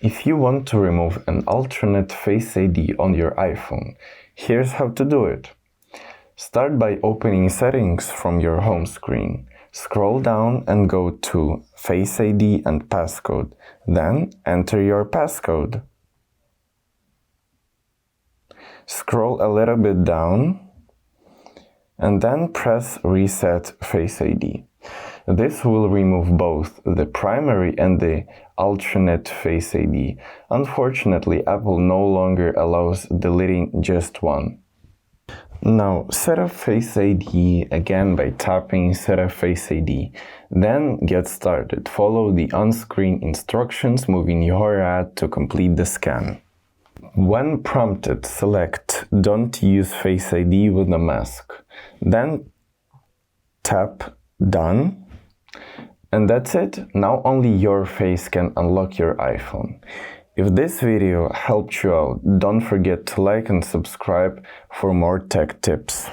If you want to remove an alternate Face ID on your iPhone, here's how to do it. Start by opening Settings from your home screen. Scroll down and go to Face ID and Passcode. Then enter your passcode. Scroll a little bit down and then press Reset Face ID. This will remove both the primary and the alternate Face ID. Unfortunately, Apple no longer allows deleting just one. Now, set up Face ID again by tapping Set up Face ID. Then get started. Follow the on-screen instructions, moving your ad to complete the scan. When prompted, select Don't use Face ID with a mask. Then tap Done. And that's it. Now only your face can unlock your iPhone. If this video helped you out, don't forget to like and subscribe for more tech tips.